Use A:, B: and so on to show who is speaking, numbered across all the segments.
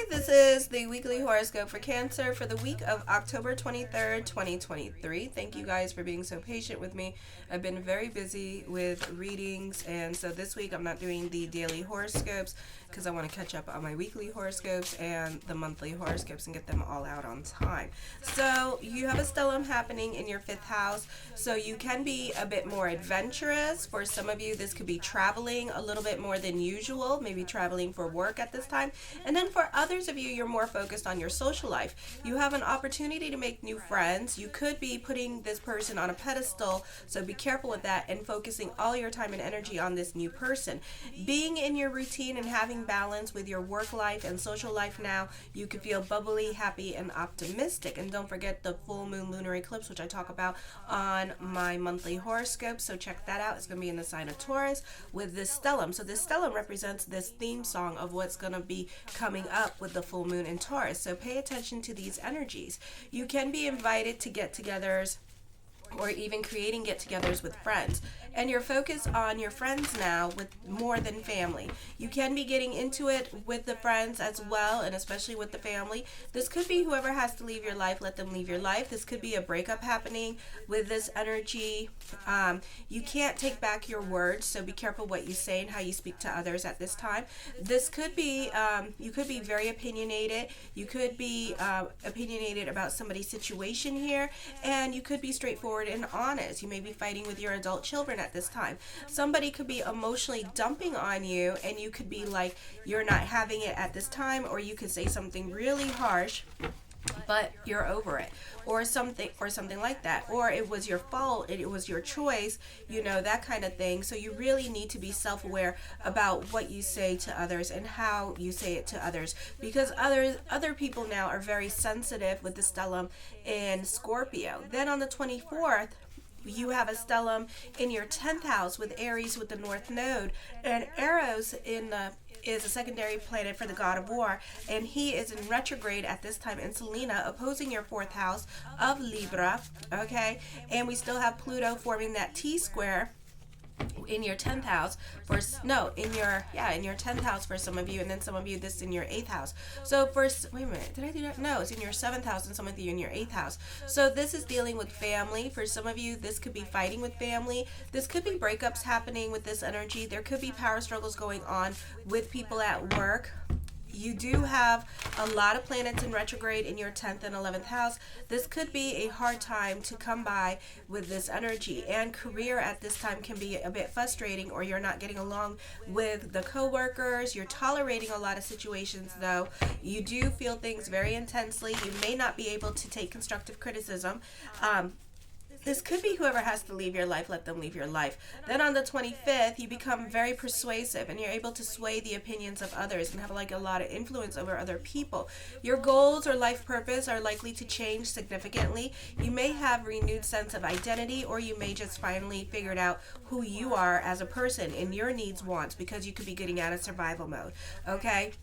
A: Hi, this is the weekly horoscope for Cancer for the week of October 23rd, 2023. Thank you guys for being so patient with me. I've been very busy with readings, and so this week I'm not doing the daily horoscopes because I want to catch up on my weekly horoscopes and the monthly horoscopes and get them all out on time. So, you have a stellium happening in your fifth house, so you can be a bit more adventurous. For some of you, this could be traveling a little bit more than usual, maybe traveling for work at this time. And then for others of you, you're more focused on your social life. You have an opportunity to make new friends. You could be putting this person on a pedestal, so be careful with that and focusing all your time and energy on this new person. Being in your routine and having balance with your work life and social life now, you could feel bubbly, happy, and optimistic. And don't forget the full moon lunar eclipse, which I talk about on my monthly horoscope, so check that out. It's going to be in the sign of Taurus with this stellium. So this stellium represents this theme song of what's going to be coming up with the full moon in Taurus. So pay attention to these energies. You can be invited to get-togethers or even creating get-togethers with friends. And you're focused on your friends now with more than family. You can be getting into it with the friends as well, and especially with the family. This could be whoever has to leave your life, let them leave your life. This could be a breakup happening with this energy. You can't take back your words, so be careful what you say and how you speak to others at this time. This could be, you could be very opinionated. You could be opinionated about somebody's situation here, and you could be straightforward and honest. You may be fighting with your adult children at this time. Somebody could be emotionally dumping on you, and you could be like, you're not having it at this time, or you could say something really harsh, but you're over it, or something like that, or it was your fault, it was your choice, that kind of thing. So you really need to be self-aware about what you say to others and how you say it to others, because other people now are very sensitive with the stellium in Scorpio. Then on the 24th, you have a stellium in your 10th house with Aries with the North Node, and Eros is a secondary planet for the god of war, and he is in retrograde at this time in Selena, opposing your 4th house of Libra, okay? And we still have Pluto forming that T-square in your 10th house in your 10th house for some of you, and then some of you this in your 8th house. So wait a minute, did I do that? No, it's in your 7th house, and some of you in your 8th house. So this is dealing with family. For some of you, this could be fighting with family. This could be breakups happening with this energy. There could be power struggles going on with people at work. You do have a lot of planets in retrograde in your 10th and 11th house. This could be a hard time to come by with this energy. And career at this time can be a bit frustrating, or you're not getting along with the coworkers. You're tolerating a lot of situations, though. You do feel things very intensely. You may not be able to take constructive criticism. This could be whoever has to leave your life, let them leave your life. Then on the 25th, you become very persuasive, and you're able to sway the opinions of others and have a lot of influence over other people. Your goals or life purpose are likely to change significantly. You may have renewed sense of identity, or you may just finally figured out who you are as a person and your needs, wants, because you could be getting out of survival mode, okay?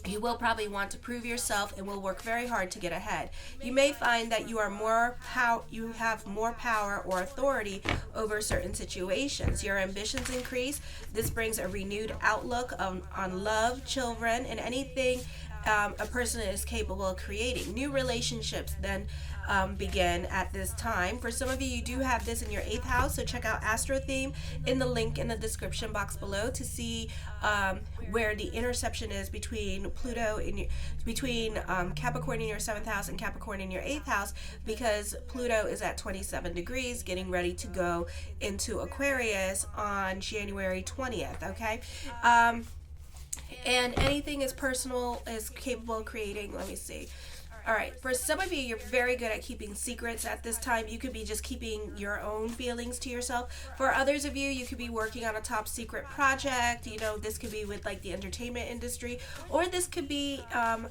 A: You will probably want to prove yourself and will work very hard to get ahead. You may find that you have more power or authority over certain situations. Your ambitions increase. This brings a renewed outlook on love, children, and anything a person is capable of creating. New relationships then begin at this time. For some of you, you do have this in your 8th house, so check out Astro Theme in the link in the description box below to see where the interception is between Pluto between Capricorn in your 7th house and Capricorn in your 8th house, because Pluto is at 27 degrees getting ready to go into Aquarius on January 20th, okay? And anything is personal is capable of creating. Let me see. All right, for some of you, you're very good at keeping secrets at this time. You could be just keeping your own feelings to yourself. For others of you, you could be working on a top secret project. This could be with the entertainment industry, or this could be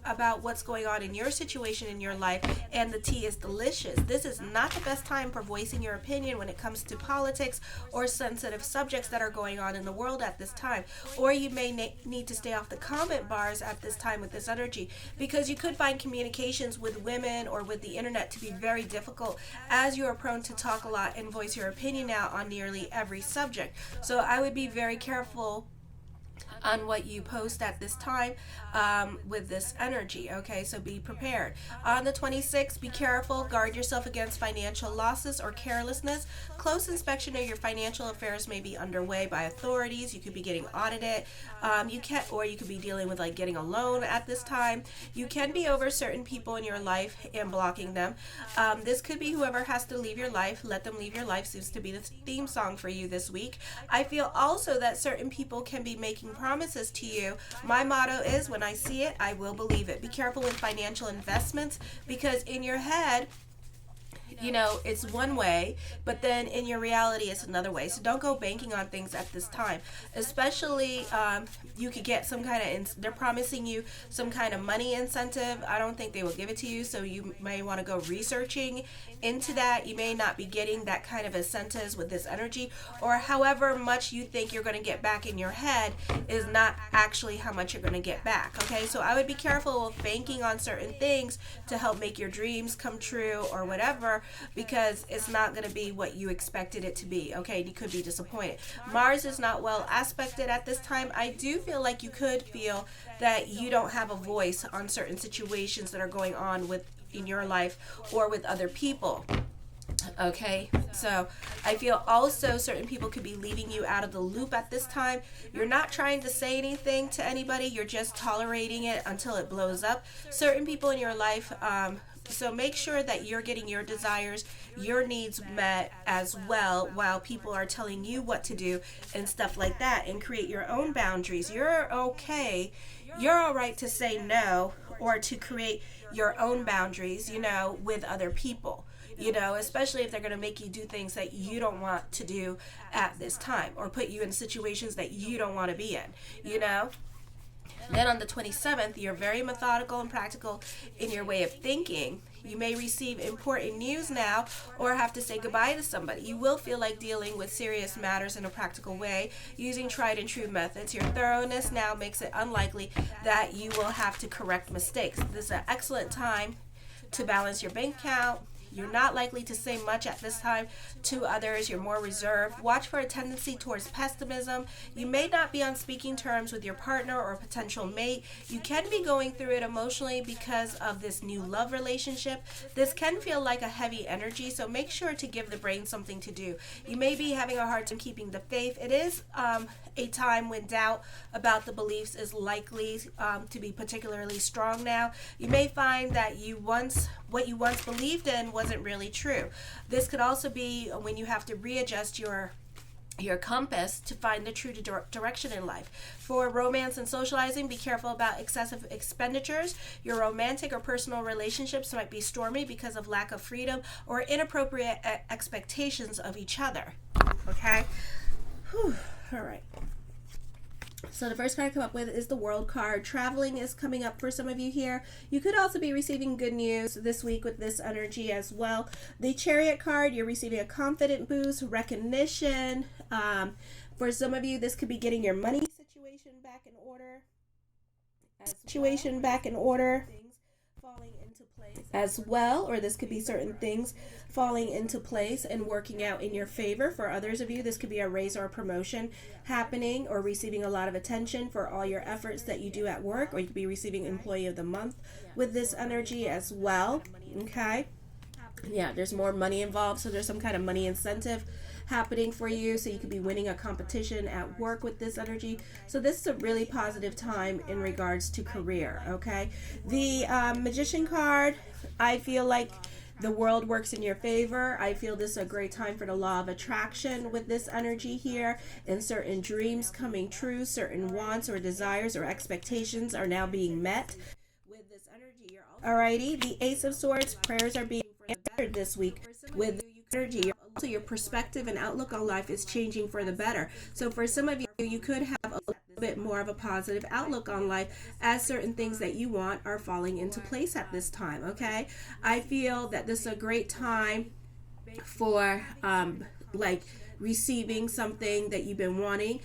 A: about what's going on in your situation in your life, and the tea is delicious. This is not the best time for voicing your opinion when it comes to politics or sensitive subjects that are going on in the world at this time. Or you may need to stay off the comment bars at this time with this energy, because you could find communication with women or with the internet to be very difficult, as you are prone to talk a lot and voice your opinion out on nearly every subject. So I would be very careful on what you post at this time with this energy. Okay, so be prepared. On the 26th, be careful, guard yourself against financial losses or carelessness. Close inspection of your financial affairs may be underway by authorities. You could be getting audited. You could be dealing with like getting a loan at this time. You can be over certain people in your life and blocking them. This could be whoever has to leave your life. Let them leave your life seems to be the theme song for you this week. I feel also that certain people can be making promises to you. My motto is, when I see it, I will believe it. Be careful with financial investments, because in your head, it's one way, but then in your reality, it's another way. So don't go banking on things at this time. Especially, you could get some kind of, they're promising you some kind of money incentive. I don't think they will give it to you, so you may want to go researching into that. You may not be getting that kind of incentives with this energy, or however much you think you're going to get back in your head is not actually how much you're going to get back. Okay, so I would be careful of banking on certain things to help make your dreams come true or whatever, because it's not going to be what you expected it to be. Okay, you could be disappointed. Mars is not well aspected at this time. I do feel like you could feel that you don't have a voice on certain situations that are going on in your life or with other people. Okay, so I feel also certain people could be leaving you out of the loop at this time. You're not trying to say anything to anybody. You're just tolerating it until it blows up. Certain people in your life, so make sure that you're getting your desires, your needs met as well, while people are telling you what to do and stuff like that, and create your own boundaries. You're okay. You're all right to say no, or to create your own boundaries, with other people. Especially if they're going to make you do things that you don't want to do at this time, or put you in situations that you don't want to be in, Then on the 27th, you're very methodical and practical in your way of thinking. You may receive important news now, or have to say goodbye to somebody. You will feel like dealing with serious matters in a practical way, using tried and true methods. Your thoroughness now makes it unlikely that you will have to correct mistakes. This is an excellent time to balance your bank account. You're not likely to say much at this time to others. You're more reserved. Watch for a tendency towards pessimism. You may not be on speaking terms with your partner or potential mate. You can be going through it emotionally because of this new love relationship. This can feel like a heavy energy, so make sure to give the brain something to do. You may be having a hard time keeping the faith. It is a time when doubt about the beliefs is likely to be particularly strong now. You may find that what you once believed in wasn't really true. This could also be when you have to readjust your compass to find the true direction in life. For romance and socializing, be careful about excessive expenditures. Your romantic or personal relationships might be stormy because of lack of freedom or inappropriate expectations of each other. Okay? Whew. All right. So the first card I come up with is the World card. Traveling is coming up for some of you here. You could also be receiving good news this week with this energy as well. The Chariot card, you're receiving a confident boost, recognition. For some of you, this could be getting your money situation back in order. Falling into place as well, or this could be certain things falling into place and working out in your favor. For others of you, this could be a raise or a promotion happening, or receiving a lot of attention for all your efforts that you do at work, or you could be receiving Employee of the Month with this energy as well. Okay, yeah, there's more money involved, so there's some kind of money incentive happening for you, so you could be winning a competition at work with this energy. So this is a really positive time in regards to career. Okay, the Magician card, I feel like the world works in your favor. I feel this is a great time for the law of attraction with this energy here, and certain dreams coming true, certain wants or desires or expectations are now being met with this energy. Alrighty, the Ace of Swords, prayers are being answered this week with this energy. Also, your perspective and outlook on life is changing for the better. So for some of you, you could have a little bit more of a positive outlook on life, as certain things that you want are falling into place at this time. Okay, I feel that this is a great time for like receiving something that you've been wanting,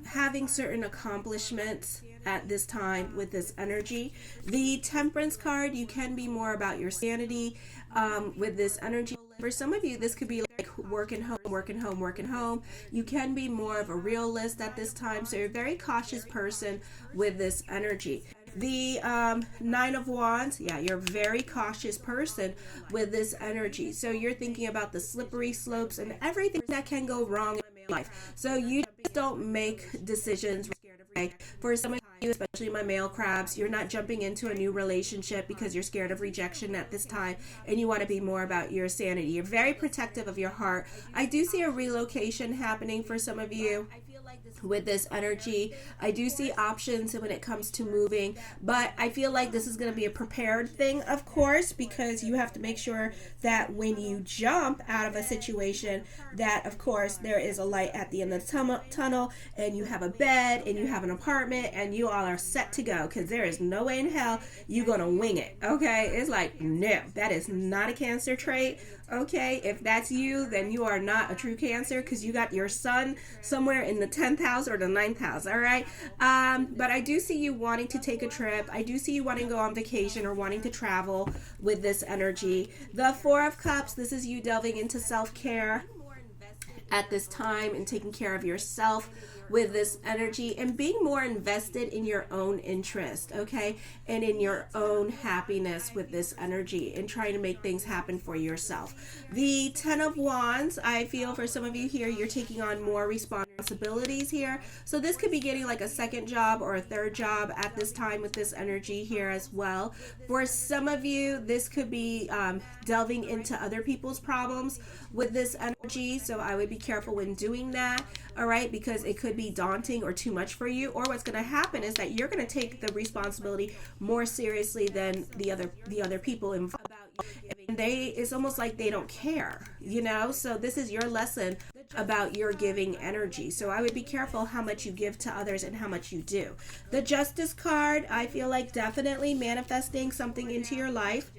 A: having certain accomplishments at this time with this energy. The Temperance card, you can be more about your sanity with this energy. For some of you, this could be like working home, working home, working home. You can be more of a realist at this time, so you're a very cautious person with this energy. The Nine of Wands, yeah, you're a very cautious person with this energy. So you're thinking about the slippery slopes and everything that can go wrong in life. So you just don't make decisions. Right? For some of you, especially my male crabs, you're not jumping into a new relationship because you're scared of rejection at this time and you want to be more about your sanity. You're very protective of your heart. I do see a relocation happening for some of you with this energy. I do see options when it comes to moving, but I feel like this is going to be a prepared thing, of course, because you have to make sure that when you jump out of a situation that, of course, there is a light at the end of the tunnel and you have a bed and you have an apartment and you all are set to go, because there is no way in hell you're going to wing it. Okay, it's like, no, that is not a Cancer trait. Okay, if that's you, then you are not a true Cancer, because you got your sun somewhere in the 10th house or the 9th house. All right, but I do see you wanting to take a trip. I do see you wanting to go on vacation or wanting to travel with this energy. The Four of Cups, this is you delving into self-care at this time and taking care of yourself with this energy and being more invested in your own interest, okay, and in your own happiness with this energy and trying to make things happen for yourself. The Ten of Wands, I feel for some of you here, you're taking on more responsibilities here. So this could be getting like a second job or a third job at this time with this energy here as well. For some of you, this could be delving into other people's problems with this energy. So I would be careful when doing that, all right, because it could be daunting or too much for you. Or what's going to happen is that you're going to take the responsibility more seriously than the other people involved. And it's almost like they don't care, you know. So this is your lesson about your giving energy. So I would be careful how much you give to others and how much you do. The Justice card, I feel like definitely manifesting something into your life.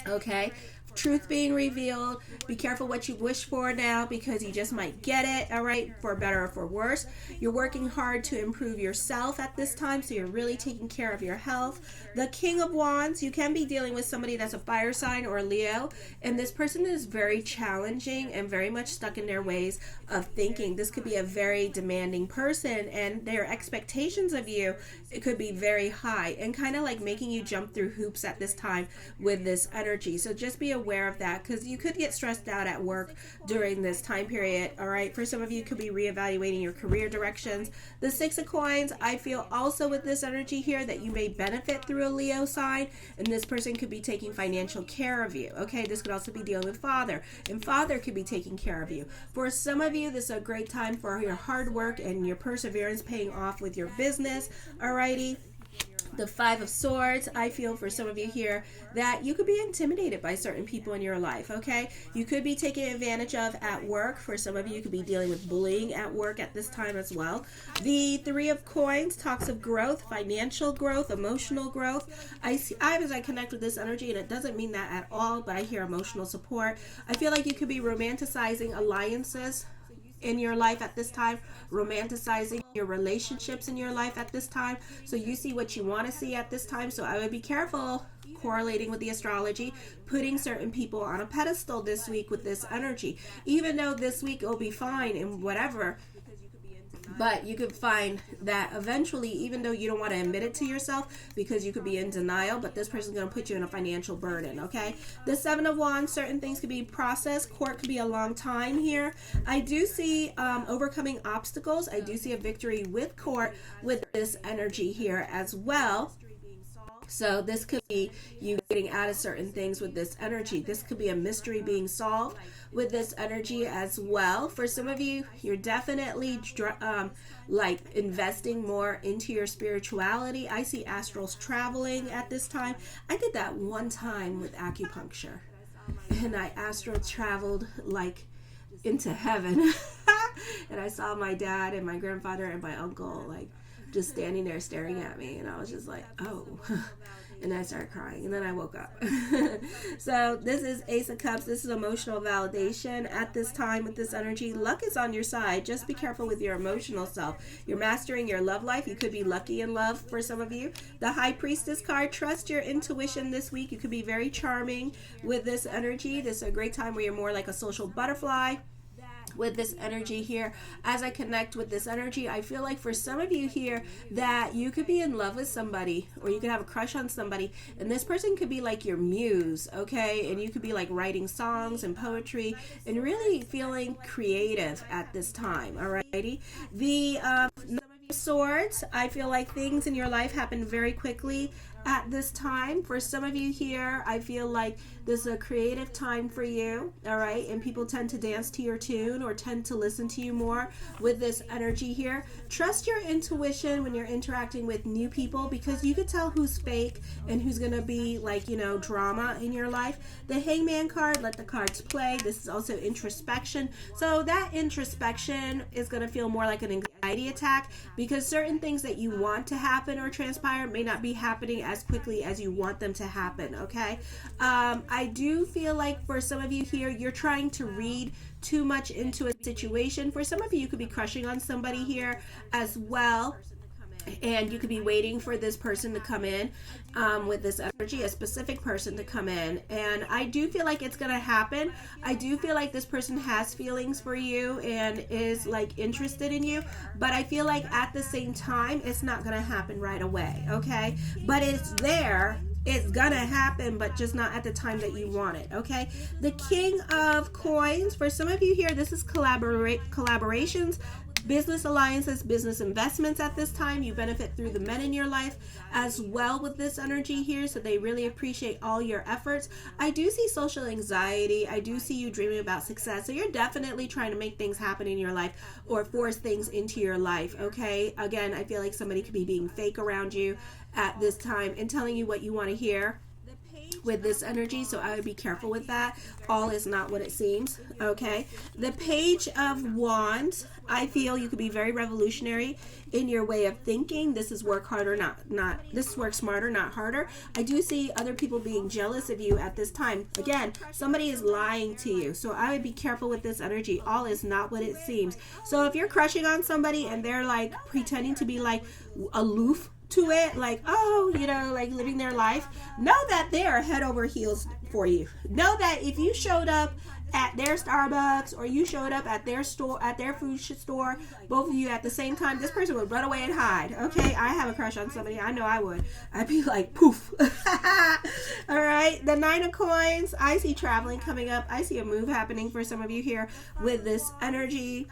A: Okay. Truth being revealed. Be careful what you wish for now, because you just might get it, all right, for better or for worse. You're working hard to improve yourself at this time, so you're really taking care of your health. The King of Wands, you can be dealing with somebody that's a fire sign or a Leo, and this person is very challenging and very much stuck in their ways of thinking. This could be a very demanding person, and their expectations of you, it could be very high and kind of like making you jump through hoops at this time with this energy. So just be aware of that, because you could get stressed out at work during this time period. All right, for some of you, could be reevaluating your career directions. The Six of Coins, I feel also with this energy here that you may benefit through a Leo sign, and this person could be taking financial care of you. Okay, this could also be dealing with father, and father could be taking care of you. For some of you, this is a great time for your hard work and your perseverance paying off with your business. Alrighty. The Five of Swords, I feel for some of you here that you could be intimidated by certain people in your life, okay? You could be taken advantage of at work. For some of you, you could be dealing with bullying at work at this time as well. The Three of Coins talks of growth, financial growth, emotional growth. As I connect with this energy, and it doesn't mean that at all, but I hear emotional support. I feel like you could be romanticizing alliances in your life at this time, romanticizing your relationships in your life at this time. So you see what you want to see at this time. So I would be careful correlating with the astrology, putting certain people on a pedestal this week with this energy. Even though this week it'll be fine and whatever, but you could find that eventually, even though you don't want to admit it to yourself because you could be in denial, but this person's going to put you in a financial burden, okay? The Seven of Wands, certain things could be processed. Court could be a long time here. I do see overcoming obstacles. I do see a victory with court with this energy here as well. So this could be you getting out of certain things with this energy. This could be a mystery being solved with this energy as well. For some of you, you're definitely like investing more into your spirituality. I see astrals traveling at this time. I did that one time with acupuncture, and I astral traveled like into heaven. And I saw my dad and my grandfather and my uncle like just standing there staring at me, and I was just like, oh, And I started crying, and then I woke up. So this is Ace of Cups. This is emotional validation at this time with this energy. Luck is on your side. Just be careful with your emotional self. You're mastering your love life. You could be lucky in love for some of you. The High Priestess card. Trust your intuition this week. You could be very charming with this energy. This is a great time where you're more like a social butterfly with this energy here. As I connect with this energy, I feel like for some of you here that you could be in love with somebody, or you could have a crush on somebody, and this person could be like your muse, okay? And you could be like writing songs and poetry and really feeling creative at this time. Alrighty, the Swords, I feel like things in your life happen very quickly at this time. For some of you here, I feel like this is a creative time for you, all right? And people tend to dance to your tune or tend to listen to you more with this energy here. Trust your intuition when you're interacting with new people, because you could tell who's fake and who's going to be like, you know, drama in your life. The Hangman card, let the cards play. This is also introspection. So that introspection is going to feel more like an anxiety attack, because certain things that you want to happen or transpire may not be happening as quickly as you want them to happen, okay? I do feel like for some of you here, you're trying to read too much into a situation. For some of you, you could be crushing on somebody here as well, and you could be waiting for this person to come in with this energy, a specific person to come in. And I do feel like it's going to happen. I do feel like this person has feelings for you and is like interested in you, but I feel like at the same time, it's not going to happen right away, okay? But it's there. It's gonna happen, but just not at the time that you want it, okay? The King of Coins, for some of you here, this is collaborations, business alliances, business investments at this time. You benefit through the men in your life as well with this energy here, so they really appreciate all your efforts. I do see social anxiety. I do see you dreaming about success, so you're definitely trying to make things happen in your life or force things into your life, okay? Again, I feel like somebody could be being fake around you at this time and telling you what you want to hear with this energy, so I would be careful with that. All is not what it seems, okay? The Page of Wands, I feel you could be very revolutionary in your way of thinking. This is work harder, not this is work smarter, not harder. I do see other people being jealous of you at this time. Again, somebody is lying to you, so I would be careful with this energy. All is not what it seems. So if you're crushing on somebody and they're like pretending to be like aloof to it, like, oh, you know, like living their life, know that they are head over heels for you. Know that if you showed up at their Starbucks or you showed up at their store, at their food store, both of you at the same time, this person would run away and hide, okay? I have a crush on somebody. I know I would. I'd be like, poof. All right, the Nine of Coins, I see traveling coming up. I see a move happening for some of you here with this energy.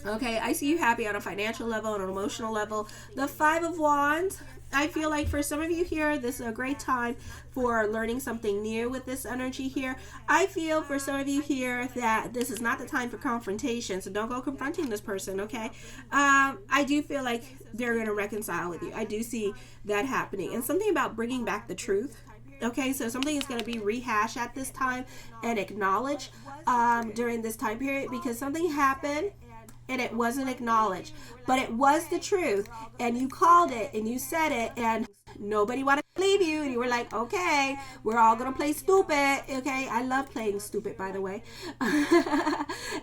A: Okay, I see you happy on a financial level, on an emotional level. The Five of Wands, I feel like for some of you here, this is a great time for learning something new with this energy here. I feel for some of you here that this is not the time for confrontation, so don't go confronting this person, okay? I do feel like they're going to reconcile with you. I do see that happening. And something about bringing back the truth. Okay, so something is going to be rehashed at this time and acknowledged during this time period, because something happened and it wasn't acknowledged, but it was the truth, and you called it and you said it, and nobody wanted to believe you, and you were like, okay, we're all gonna play stupid, okay? I love playing stupid, by the way.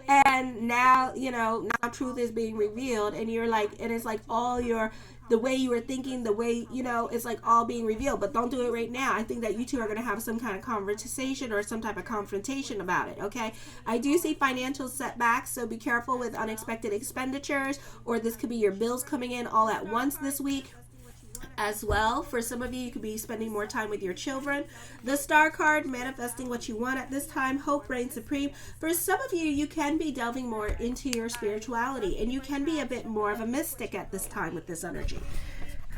A: And now, you know, now truth is being revealed, and you're like, and it's like all your, the way you were thinking, the way, you know, it's like all being revealed, but don't do it right now. I think that you two are going to have some kind of conversation or some type of confrontation about it, okay? I do see financial setbacks, so be careful with unexpected expenditures, or this could be your bills coming in all at once this week as well. For some of you, you could be spending more time with your children. The Star card, manifesting what you want at this time. Hope reigns supreme. For some of you, you can be delving more into your spirituality, and you can be a bit more of a mystic at this time with this energy.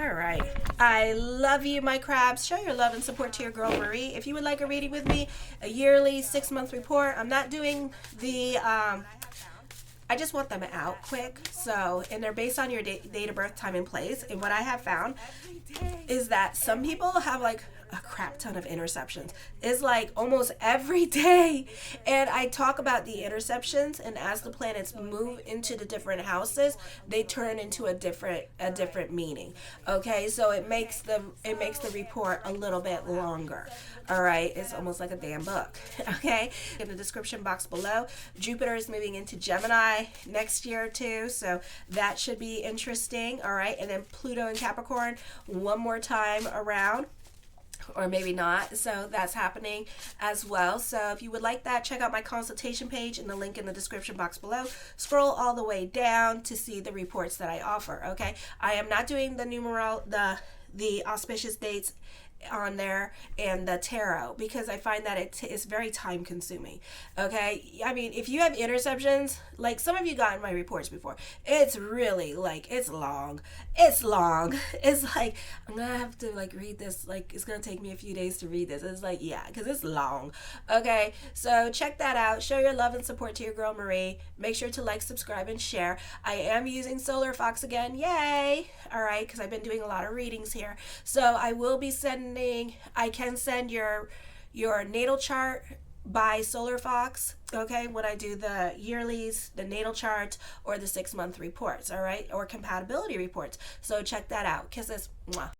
A: All right. I love you, my crabs. Show your love and support to your girl, Marie. If you would like a reading with me, a yearly 6-month report, I'm not doing the... I just want them out quick. So, and they're based on your date of birth, time, and place. And what I have found is that some people have like a crap ton of interceptions. It's like almost every day. And I talk about the interceptions, and as the planets move into the different houses, they turn into a different meaning. Okay, so it makes the report a little bit longer. All right, it's almost like a damn book. Okay, in the description box below, Jupiter is moving into Gemini next year too, so that should be interesting. All right, and then Pluto and Capricorn one more time around, or maybe not, so that's happening as well. So if you would like that, check out my consultation page in the link in the description box below. Scroll all the way down to see the reports that I offer. Okay, I am not doing the auspicious dates on there and the tarot, because I find that it is very time consuming. Okay, I mean, if you have interceptions, like some of you got in my reports before, it's really like it's long. It's like I'm gonna have to like read this, like it's gonna take me a few days to read this. It's like, yeah, because it's long. Okay, so check that out. Show your love and support to your girl Marie. Make sure to like, subscribe, and share. I am using Solar Fox again, yay. All right, because I've been doing a lot of readings here, so I will be I can send your natal chart by Solar Fox, okay, when I do the yearlies, the natal chart, or the 6-month reports, all right, or compatibility reports. So check that out. Kisses. Mwah.